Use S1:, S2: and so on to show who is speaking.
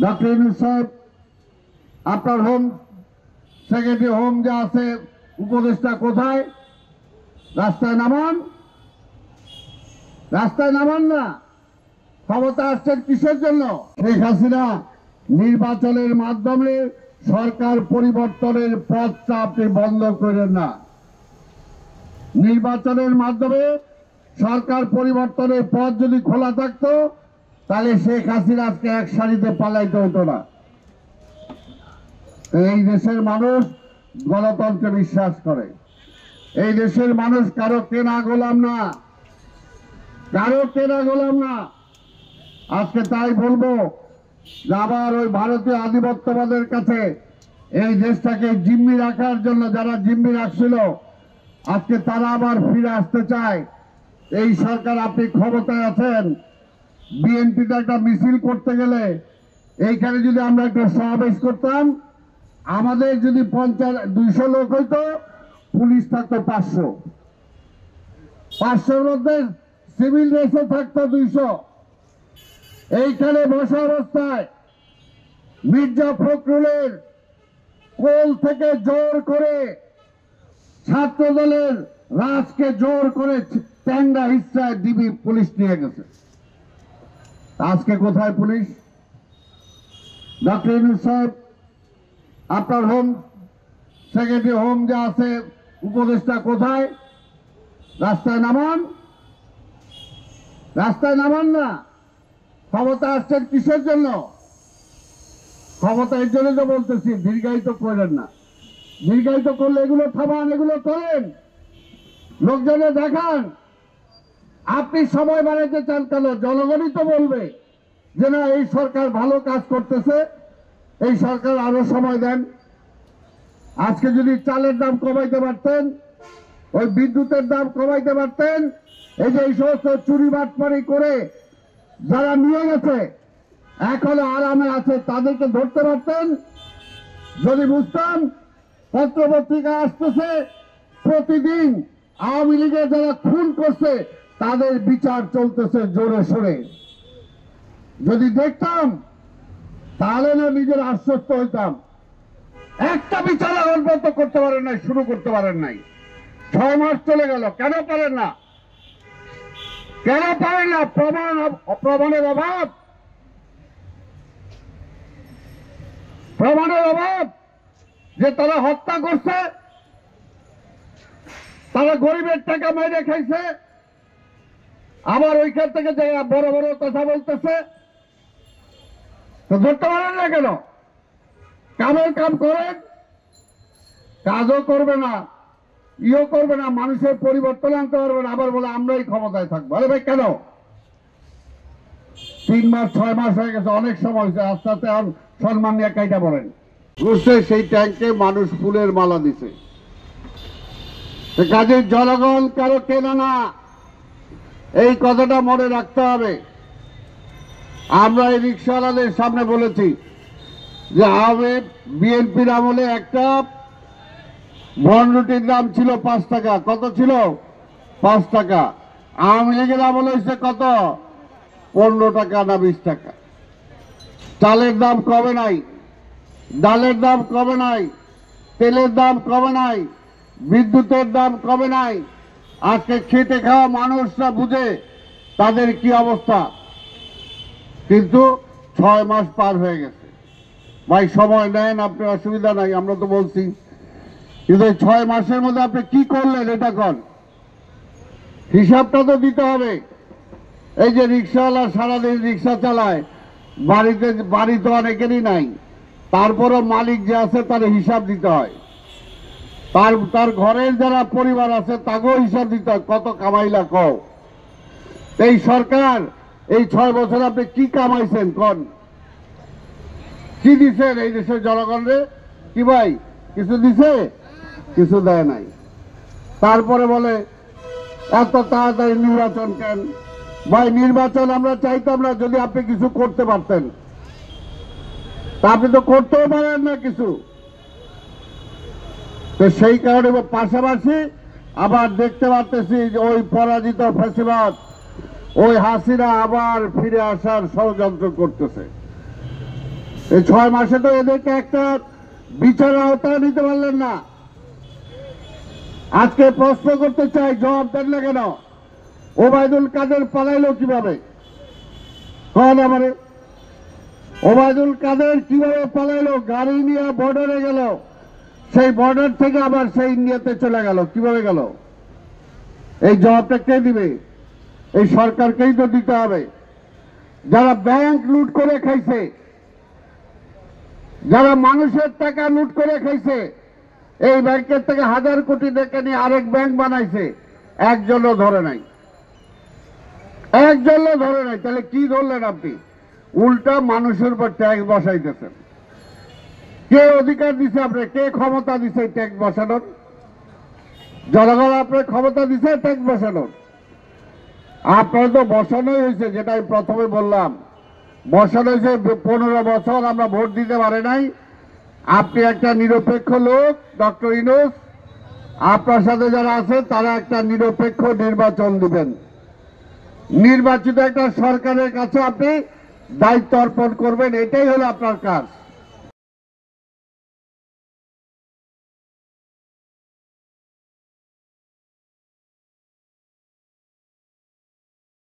S1: Doctor Yunus সাহেব আপনার home secretary home যে আছে উপদেষ্টা কোথায়? রাস্তায় নামান, রাস্তায় নামান না। ক্ষমতা আসছেন কিসের জন্য? শেখ হাসিনা নির্বাচনের মাধ্যমে সরকার পরিবর্তনের পথটা আপনি বন্ধ করেন না। নির্বাচনের মাধ্যমে সরকার পরিবর্তনের পথ যদি খোলা থাকতো তাহলে শেখ হাসিনা আজকে এক সারিতে পালাইতে হতো না। এই দেশের মানুষ গণতন্ত্রে বিশ্বাস করে। এই দেশের মানুষ কারো কেনা গোলাম না, কারো কেনা গোলাম না। আজকে তাই বলবো যে আবার ওই ভারতীয় আধিপত্যবাদের কাছে এই দেশটাকে জিম্মি রাখার জন্য যারা জিম্মি রাখছিল আজকে তারা আবার ফিরে আসতে চায়। এই সরকার আপনি ক্ষমতায় আছেন, বিএনপিতে একটা মিছিল করতে গেলে এইখানে যদি আমরা একটা সমাবেশ করতাম, আমাদের যদি 200 লোক হইতো, পুলিশ থাকতো 500, 500-র মধ্যে সিভিল রেসে থাকতো 200। এইখানে বসা অবস্থায় মির্জা ফখরুলের কোল থেকে জোর করে ছাত্র দলের রাজকে জোর করে ট্যাংরা হিস্সায় ডিবি পুলিশ নিয়ে গেছে। আজকে কোথায় পুলিশ? ডক্টর ইউনূস সাহেব আপনার হোম সেক্রেটারি হোম যে আছে উপদেষ্টা কোথায়? রাস্তায় নামান, রাস্তায় নামান না। ক্ষমতা আসছেন কিসের জন্য? ক্ষমতা এর জন্য তো বলতেছি, দীর্ঘায়িত করেন না। দীর্ঘায়িত করলে এগুলো থামান, এগুলো করেন, লোকজনে দেখান। আপনি সময় বাড়াইতে চান কেন? জনগণই তো বলবে যে না এই সরকার ভালো কাজ করতেছে, এই সরকার আরো সময় দেন। আজকে যদি চালের দাম কমাইতে পারতেন, ওই বিদ্যুতের দাম কমাইতে পারতেন, এই যে এই সমস্ত চুরি বাটপারি করে যারা নিয়ে গেছে এখনো আরামে আছে তাদেরকে ধরতে পারতেন। যদি বুঝতাম পত্রপত্রিকা আসতেছে প্রতিদিন আওয়ামী লীগের যারা খুন করছে তাদের বিচার চলতেছে জোরে সোরে, যদি দেখতাম তাহলে না নিজের আশ্বস্ত হইতাম। একটা বিচার এখন পর্যন্ত করতে পারেন নাই, শুরু করতে পারেন নাই। 6 মাস চলে গেল, কেন পারেন না? কেন পারেন না? প্রমাণের অভাব, প্রমাণের অভাব। যে তারা হত্যা করছে, তারা গরিবের টাকা মেরে খাইছে, আবার ওইখান থেকে যে বড় বড় কথা বলতেছে, তো ধরতে পারেন না কেন? কামের কাম করেন, কাজও করবে না, ইও করবে না, মানুষের পরিবর্তন আনতে পারবে না, আবার বলে আমরাই ক্ষমতায় থাকবো। আরে ভাই কেন? 3 মাস 6 মাস হয়ে গেছে, অনেক সময় হয়েছে, আস্তে আস্তে আর সম্মান নিয়ে কাইটা বলেন। বুঝছে সেই ট্যাঙ্কে মানুষ ফুলের মালা দিছে। কাজে জনগণ কারো কেনা না, এই কথাটা মনে রাখতে হবে। আমরা এই রিক্সাওয়ালাদের সামনে বলেছি যে বিএনপির আমলে একটা বনরুটির দাম ছিল 5 টাকা। কত ছিল? 5 টাকা। আওয়ামী লীগের আমলে হয়েছে কত? 15 টাকা না 20 টাকা। চালের দাম কমে নাই, ডালের দাম কমে নাই, তেলের দাম কমে নাই, বিদ্যুতের দাম কমে নাই। আজকে খেটে খাওয়া মানুষরা বুঝে তাদের কি অবস্থা। কিন্তু 6 মাস পার হয়ে গেছে। ভাই সময় নেন, আপনি অসুবিধা নাই, আমরা তো বলছি। কিন্তু 6 মাসের মধ্যে আপনি কি করলেন এটা কর, হিসাবটা তো দিতে হবে। এই যে রিক্সাওয়ালা সারাদিন রিক্সা চালায়, বাড়ি তো অনেকেরই নাই, তারপরও মালিক যে আছে তার হিসাব দিতে হয়। তার ঘরের যারা পরিবার আছে তাকেও হিসাব দিতে হয়, কত কামাইলা কও। এই সরকার এই 6 বছর আপনি কি কামাইছেন কন? কি দিচ্ছেন এই দেশের জনগণরে? কি ভাই কিছু দিছে? কিছু দেয় নাই। তারপরে বলে এত তাড়াতাড়ি নির্বাচন কেন? ভাই নির্বাচন আমরা চাইতাম না যদি আপনি কিছু করতে পারতেন, তা আপনি তো করতেও পারেন না কিছু। তো সেই কারণে পাশাপাশি আবার দেখতে পারতেছি যে ওই পরাজিত ফ্যাসিবাদ, ওই হাসিনা আবার ফিরে আসার ষড়যন্ত্র করতেছে। এই 6 মাসে তো এদেরকে একটা বিচার আওতায় নিতে পারলেন না। আজকে প্রশ্ন করতে চাই, জবাব দেন না কেন? ওবায়দুল কাদের পালাইলো কিভাবে? কন আমারে, ওবায়দুল কাদের কিভাবে পালাইলো? গাড়ি নিয়ে বর্ডারে গেল, সেই বর্ডার থেকে আবার সেই ইন্ডিয়াতে চলে গেল, কিভাবে গেল? এই জবাবটা কে দিবে? এই সরকারকেই তো দিতে হবে। যারা ব্যাংক লুট করে খাইছে, যারা মানুষের টাকা লুট করে খাইছে, এই ব্যাংকের থেকে 1000 কোটি টাকা নিয়ে আরেক ব্যাংক বানাইছে, একজনও ধরে নাই, একজনও ধরে নাই। তাহলে কি ধরলেন আপনি? উল্টা মানুষের উপর ট্যাক্স বসাইতেছেন। কে অধিকার দিছে আপনার? কে ক্ষমতা দিছে ট্যাক্স বসানোর? জনগণ আপনার ক্ষমতা দিছে ট্যাক্স বসানোর? আপনার তো বসানোই হয়েছে, যেটা আমি প্রথমে বললাম, বসানো হয়েছে 15 বছর আমরা ভোট দিতে পারে নাই। আপনি একটা নিরপেক্ষ লোক, ডক্টর ইউনূস, আপনার সাথে যারা আছে তারা একটা নিরপেক্ষ নির্বাচন দিবেন। নির্বাচিত একটা সরকারের কাছে আপনি দায়িত্ব অর্পণ করবেন, এটাই হলো আপনার কাজ।